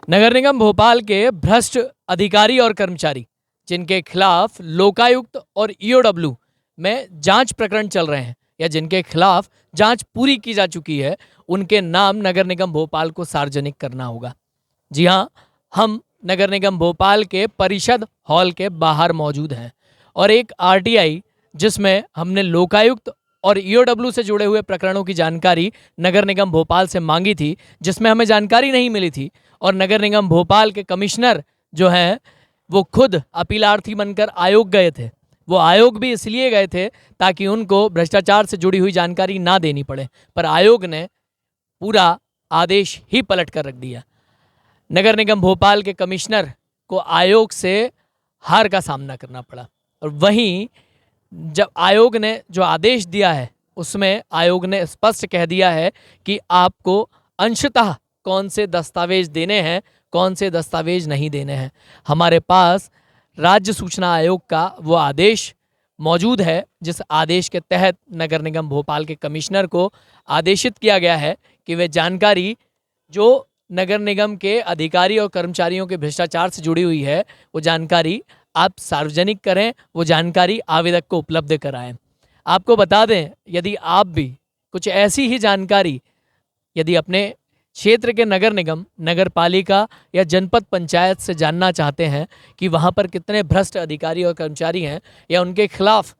नगर निगम भोपाल के भ्रष्ट अधिकारी और कर्मचारी जिनके खिलाफ लोकायुक्त और ईओडब्ल्यू में जांच प्रकरण चल रहे हैं या जिनके खिलाफ जांच पूरी की जा चुकी है, उनके नाम नगर निगम भोपाल को सार्वजनिक करना होगा। जी हां, हम नगर निगम भोपाल के परिषद हॉल के बाहर मौजूद हैं और एक आरटीआई जिसमें हमने लोकायुक्त और ईओडब्ल्यू से जुड़े हुए प्रकरणों की जानकारी नगर निगम भोपाल से मांगी थी, जिसमें हमें जानकारी नहीं मिली थी। और नगर निगम भोपाल के कमिश्नर जो हैं वो खुद अपीलार्थी बनकर आयोग गए थे। वो आयोग भी इसलिए गए थे ताकि उनको भ्रष्टाचार से जुड़ी हुई जानकारी ना देनी पड़े, पर आयोग ने पूरा आदेश ही पलट कर रख दिया। नगर निगम भोपाल के कमिश्नर को आयोग से हार का सामना करना पड़ा। और वहीं जब आयोग ने जो आदेश दिया है उसमें आयोग ने स्पष्ट कह दिया है कि आपको अंशतः कौन से दस्तावेज देने हैं, कौन से दस्तावेज नहीं देने हैं। हमारे पास राज्य सूचना आयोग का वो आदेश मौजूद है जिस आदेश के तहत नगर निगम भोपाल के कमिश्नर को आदेशित किया गया है कि वे जानकारी जो नगर निगम के अधिकारी और कर्मचारियों के भ्रष्टाचार से जुड़ी हुई है वो जानकारी आप सार्वजनिक करें, वो जानकारी आवेदक को उपलब्ध कराएं। आपको बता दें, यदि आप भी कुछ ऐसी ही जानकारी यदि अपने क्षेत्र के नगर निगम, नगर पालिका या जनपद पंचायत से जानना चाहते हैं कि वहाँ पर कितने भ्रष्ट अधिकारी और कर्मचारी हैं या उनके खिलाफ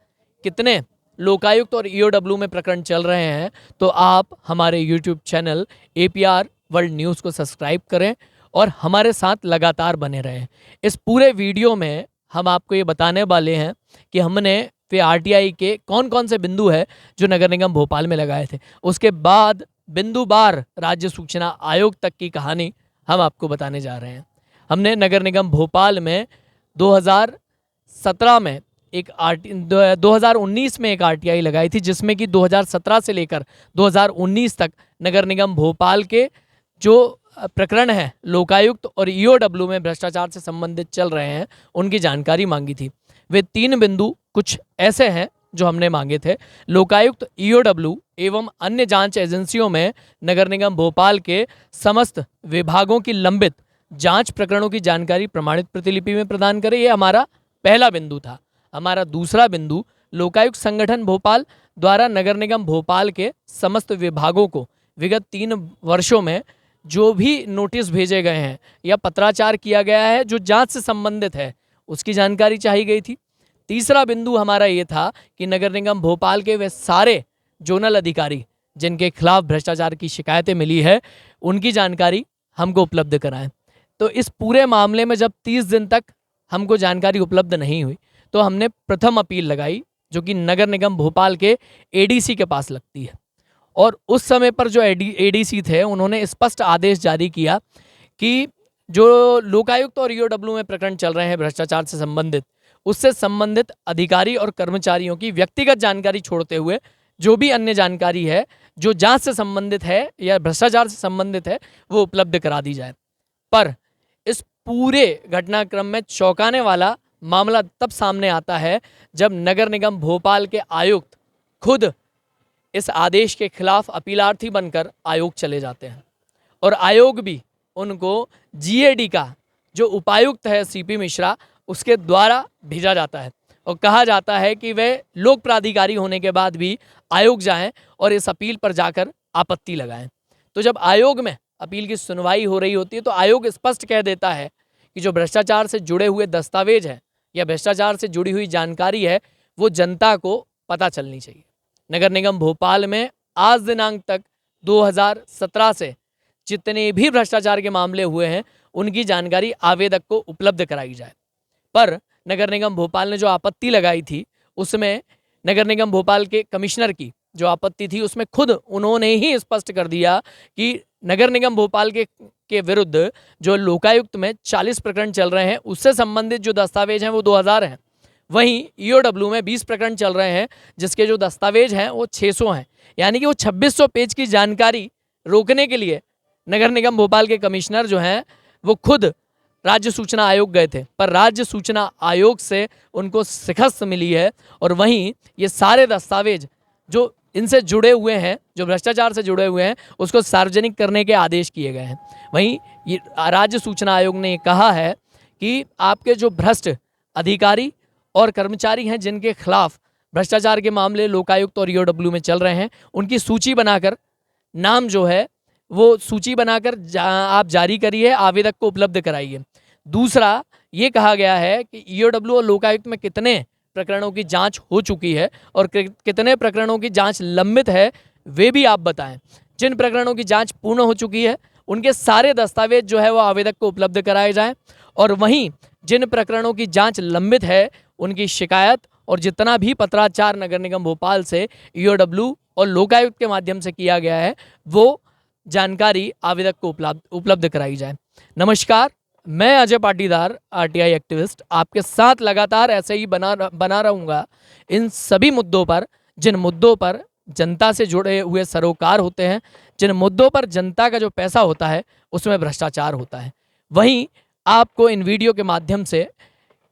कितने लोकायुक्त और ईओडब्ल्यू में प्रकरण चल रहे हैं, तो आप हमारे YouTube channel APR world news को सब्सक्राइब करें और हमारे साथ लगातार बने रहें। इस पूरे वीडियो में हम आपको ये बताने वाले हैं कि हमने वे RTI के कौन कौन से बिंदु है जो नगर निगम भोपाल में लगाए थे, उसके बाद बिंदुवार राज्य सूचना आयोग तक की कहानी हम आपको बताने जा रहे हैं। हमने नगर निगम भोपाल में 2017 में 2019 में एक RTI लगाई थी, जिसमें कि 2017 से लेकर 2019 तक नगर निगम भोपाल के जो प्रकरण है लोकायुक्त और ईओडब्ल्यू में भ्रष्टाचार से संबंधित चल रहे हैं उनकी जानकारी मांगी थी। वे 3 बिंदु कुछ ऐसे हैं जो हमने मांगे थे। लोकायुक्त, ईओडब्ल्यू एवं अन्य जांच एजेंसियों में नगर निगम भोपाल के समस्त विभागों की लंबित जांच प्रकरणों की जानकारी प्रमाणित प्रतिलिपि में प्रदान करें। ये हमारा पहला बिंदु था। हमारा दूसरा बिंदु, लोकायुक्त संगठन भोपाल द्वारा नगर निगम भोपाल के समस्त विभागों को विगत 3 वर्षों में जो भी नोटिस भेजे गए हैं या पत्राचार किया गया है जो जांच से संबंधित है उसकी जानकारी चाहिए गई थी। तीसरा बिंदु हमारा ये था कि नगर निगम भोपाल के वे सारे जोनल अधिकारी जिनके खिलाफ भ्रष्टाचार की शिकायतें मिली है उनकी जानकारी हमको उपलब्ध कराएं। तो इस पूरे मामले में जब 30 दिन तक हमको जानकारी उपलब्ध नहीं हुई तो हमने प्रथम अपील लगाई जो कि नगर निगम भोपाल के ADC के पास लगती है। और उस समय पर जो ADC थे उन्होंने स्पष्ट आदेश जारी किया कि जो लोकायुक्त और ईओडब्ल्यू में प्रकरण चल रहे हैं भ्रष्टाचार से संबंधित, उससे संबंधित अधिकारी और कर्मचारियों की व्यक्तिगत जानकारी छोड़ते हुए जो भी अन्य जानकारी है जो जांच से संबंधित है या भ्रष्टाचार से संबंधित है वो उपलब्ध करा दी जाए। पर इस पूरे घटनाक्रम में चौंकाने वाला मामला तब सामने आता है जब नगर निगम भोपाल के आयुक्त खुद इस आदेश के खिलाफ अपीलार्थी बनकर आयोग चले जाते हैं और आयोग भी उनको GAD का जो उपायुक्त है CP मिश्रा उसके द्वारा भेजा जाता है और कहा जाता है कि वे लोक प्राधिकारी होने के बाद भी आयोग जाएं और इस अपील पर जाकर आपत्ति लगाएं। तो जब आयोग में अपील की सुनवाई हो रही होती है तो आयोग स्पष्ट कह देता है कि जो भ्रष्टाचार से जुड़े हुए दस्तावेज हैं या भ्रष्टाचार से जुड़ी हुई जानकारी है वो जनता को पता चलनी चाहिए। नगर निगम भोपाल में आज दिनांक तक 2017 से जितने भी भ्रष्टाचार के मामले हुए हैं उनकी जानकारी आवेदक को उपलब्ध कराई जाए। पर नगर निगम भोपाल ने जो आपत्ति लगाई थी उसमें नगर निगम भोपाल के कमिश्नर की जो आपत्ति थी उसमें खुद उन्होंने ही स्पष्ट कर दिया कि नगर निगम भोपाल के विरुद्ध जो लोकायुक्त में 40 प्रकरण चल रहे हैं उससे संबंधित जो दस्तावेज हैं वो 2000 हैं। वहीं ईओडब्ल्यू में 20 प्रकरण चल रहे हैं जिसके जो दस्तावेज हैं वो 600 हैं। यानी कि वो 2600 पेज की जानकारी रोकने के लिए नगर निगम भोपाल के कमिश्नर जो हैं वो खुद राज्य सूचना आयोग गए थे, पर राज्य सूचना आयोग से उनको शिकस्त मिली है और वहीं ये सारे दस्तावेज जो इनसे जुड़े हुए हैं, जो भ्रष्टाचार से जुड़े हुए हैं, उसको सार्वजनिक करने के आदेश किए गए हैं। वहीं ये राज्य सूचना आयोग ने कहा है कि आपके जो भ्रष्ट अधिकारी और कर्मचारी हैं जिनके खिलाफ भ्रष्टाचार के मामले लोकायुक्त और ईओडब्ल्यू में चल रहे हैं, उनकी सूची बनाकर नाम जो है वो सूची बनाकर आप जारी करिए, आवेदक को उपलब्ध कराइए। दूसरा ये कहा गया है कि ईओडब्ल्यू और लोकायुक्त में कितने प्रकरणों की जांच हो चुकी है और कितने प्रकरणों की जांच लंबित है वे भी आप बताएं। जिन प्रकरणों की जांच पूर्ण हो चुकी है उनके सारे दस्तावेज जो है वो आवेदक को उपलब्ध कराए जाएं, और वहीं जिन प्रकरणों की जांच लंबित है उनकी शिकायत और जितना भी पत्राचार नगर निगम भोपाल से ईओडब्ल्यू और लोकायुक्त के माध्यम से किया गया है वो जानकारी आवेदक को उपलब्ध कराई जाए। नमस्कार, मैं अजय पाटीदार, आरटीआई एक्टिविस्ट, आपके साथ लगातार ऐसे ही बना रहूँगा इन सभी मुद्दों पर, जिन मुद्दों पर जनता से जुड़े हुए सरोकार होते हैं, जिन मुद्दों पर जनता का जो पैसा होता है उसमें भ्रष्टाचार होता है। वहीं आपको इन वीडियो के माध्यम से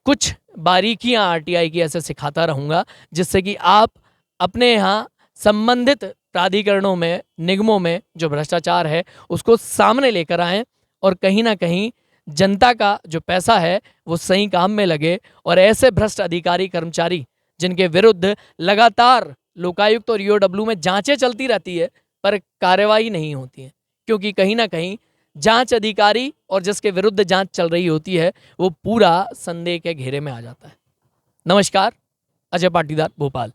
कुछ बारीकियां आरटीआई की ऐसे सिखाता रहूँगा जिससे कि आप अपने यहाँ संबंधित प्राधिकरणों में, निगमों में जो भ्रष्टाचार है उसको सामने लेकर आएँ और कहीं ना कहीं जनता का जो पैसा है वो सही काम में लगे, और ऐसे भ्रष्ट अधिकारी कर्मचारी जिनके विरुद्ध लगातार लोकायुक्त और ईओडब्ल्यू में जांचें चलती रहती है पर कार्यवाही नहीं होती है, क्योंकि कहीं ना कहीं जांच अधिकारी और जिसके विरुद्ध जांच चल रही होती है वो पूरा संदेह के घेरे में आ जाता है। नमस्कार, अजय पाटीदार, भोपाल।